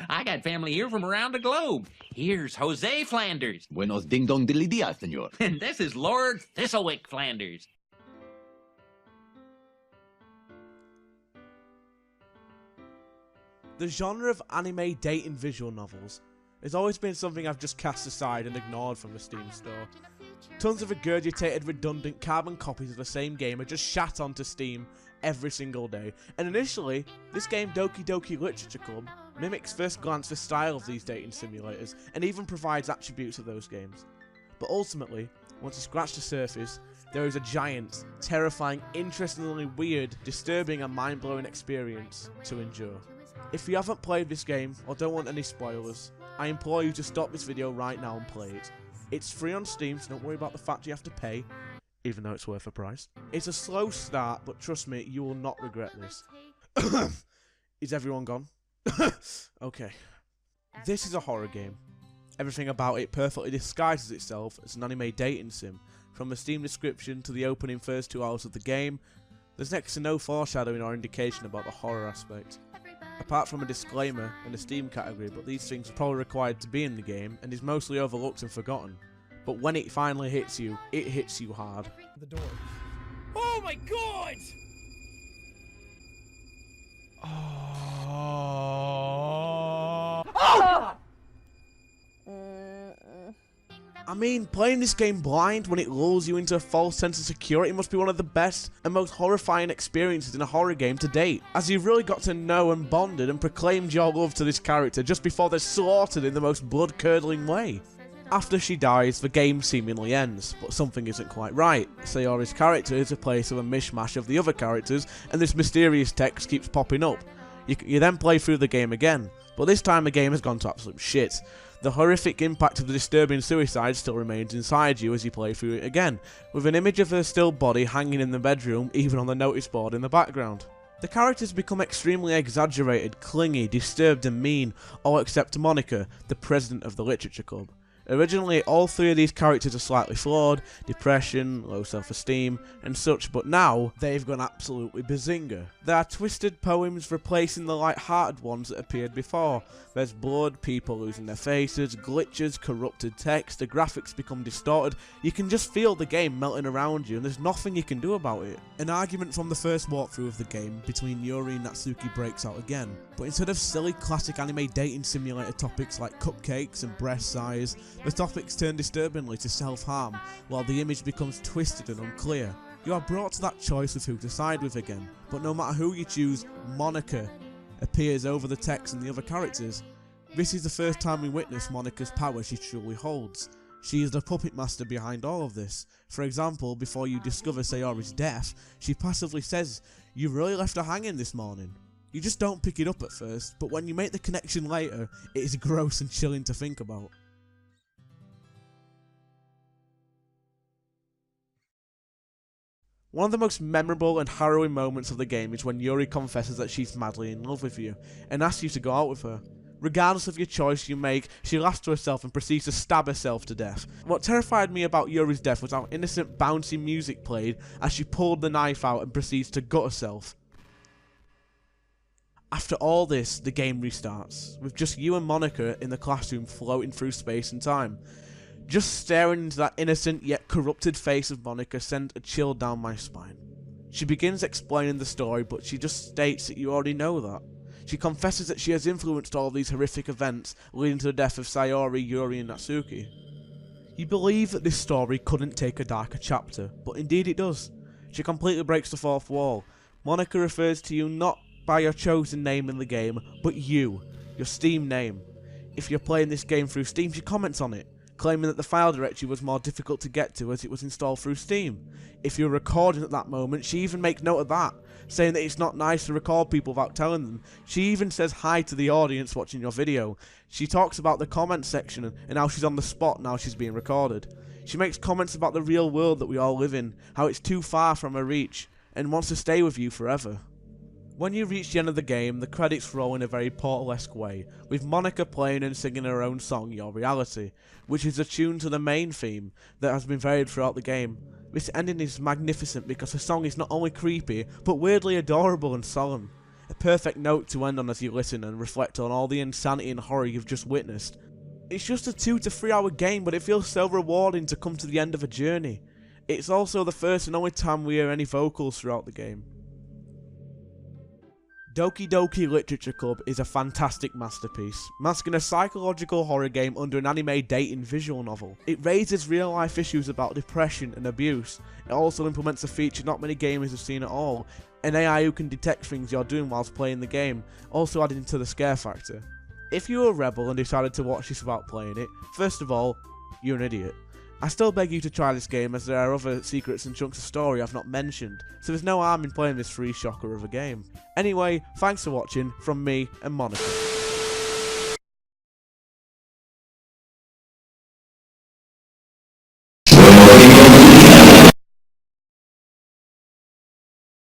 I got family here from around the globe. Here's Jose Flanders. Buenos ding dong dilly dia, senor. And this is Lord Thistlewick Flanders. The genre of anime dating visual novels has always been something I've just cast aside and ignored from the Steam store. Tons of regurgitated, redundant carbon copies of the same game are just shat onto Steam every single day, and initially, this game Doki Doki Literature Club mimics first glance the style of these dating simulators, and even provides attributes of those games. But ultimately, once you scratch the surface, there is a giant, terrifying, interestingly weird, disturbing and mind-blowing experience to endure. If you haven't played this game, or don't want any spoilers, I implore you to stop this video right now and play it. It's free on Steam, so don't worry about the fact you have to pay, even though it's worth a price. It's a slow start, but trust me, you will not regret this. Is everyone gone? Okay. This is a horror game. Everything about it perfectly disguises itself as an anime dating sim. From the Steam description to the opening first 2 hours of the game, there's next to no foreshadowing or indication about the horror aspect. Apart from a disclaimer and a Steam category, but these things are probably required to be in the game and is mostly overlooked and forgotten. But when it finally hits you, it hits you hard. The door. Oh my god! I mean, playing this game blind when it lulls you into a false sense of security must be one of the best and most horrifying experiences in a horror game to date, as you've really got to know and bonded and proclaimed your love to this character just before they're slaughtered in the most blood-curdling way. After she dies, the game seemingly ends, but something isn't quite right. Sayori's character is a place of a mishmash of the other characters, and this mysterious text keeps popping up. You then play through the game again, but this time the game has gone to absolute shit. The horrific impact of the disturbing suicide still remains inside you as you play through it again, with an image of her still body hanging in the bedroom, even on the notice board in the background. The characters become extremely exaggerated, clingy, disturbed and mean, all except Monika, the president of the literature club. Originally, all 3 of these characters are slightly flawed, depression, low self-esteem, and such, but now, they've gone absolutely bazinga. There are twisted poems replacing the light-hearted ones that appeared before. There's blood, people losing their faces, glitches, corrupted text, the graphics become distorted. You can just feel the game melting around you, and there's nothing you can do about it. An argument from the first walkthrough of the game between Yuri and Natsuki breaks out again, but instead of silly classic anime dating simulator topics like cupcakes and breast size, the topics turn disturbingly to self-harm, while the image becomes twisted and unclear. You are brought to that choice of who to side with again, but no matter who you choose, Monika appears over the text and the other characters. This is the first time we witness Monika's power she truly holds. She is the puppet master behind all of this. For example, before you discover Sayori's death, she passively says, "You really left her hanging this morning." You just don't pick it up at first, but when you make the connection later, it is gross and chilling to think about. One of the most memorable and harrowing moments of the game is when Yuri confesses that she's madly in love with you, and asks you to go out with her. Regardless of your choice you make, she laughs to herself and proceeds to stab herself to death. What terrified me about Yuri's death was how innocent bouncy music played as she pulled the knife out and proceeds to gut herself. After all this, the game restarts, with just you and Monika in the classroom floating through space and time. Just staring into that innocent yet corrupted face of Monika sent a chill down my spine. She begins explaining the story, but she just states that you already know that. She confesses that she has influenced all these horrific events, leading to the death of Sayori, Yuri and Natsuki. You believe that this story couldn't take a darker chapter, but indeed it does. She completely breaks the fourth wall. Monika refers to you not by your chosen name in the game, but you, your Steam name. If you're playing this game through Steam, she comments on it, claiming that the file directory was more difficult to get to as it was installed through Steam. If you're recording at that moment, she even makes note of that, saying that it's not nice to record people without telling them. She even says hi to the audience watching your video. She talks about the comments section and how she's on the spot now she's being recorded. She makes comments about the real world that we all live in, how it's too far from her reach, and wants to stay with you forever. When you reach the end of the game, the credits roll in a very Portal-esque way, with Monika playing and singing her own song, Your Reality, which is attuned to the main theme that has been varied throughout the game. This ending is magnificent because the song is not only creepy, but weirdly adorable and solemn. A perfect note to end on as you listen and reflect on all the insanity and horror you've just witnessed. It's just a 2 to 3 hour game, but it feels so rewarding to come to the end of a journey. It's also the first and only time we hear any vocals throughout the game. Doki Doki Literature Club is a fantastic masterpiece, masking a psychological horror game under an anime dating visual novel. It raises real life issues about depression and abuse. It also implements a feature not many gamers have seen at all, an AI who can detect things you're doing whilst playing the game, also adding to the scare factor. If you're a rebel and decided to watch this without playing it, first of all, you're an idiot. I still beg you to try this game, as there are other secrets and chunks of story I've not mentioned, so there's no harm in playing this free shocker of a game. Anyway, thanks for watching, from me and Monika.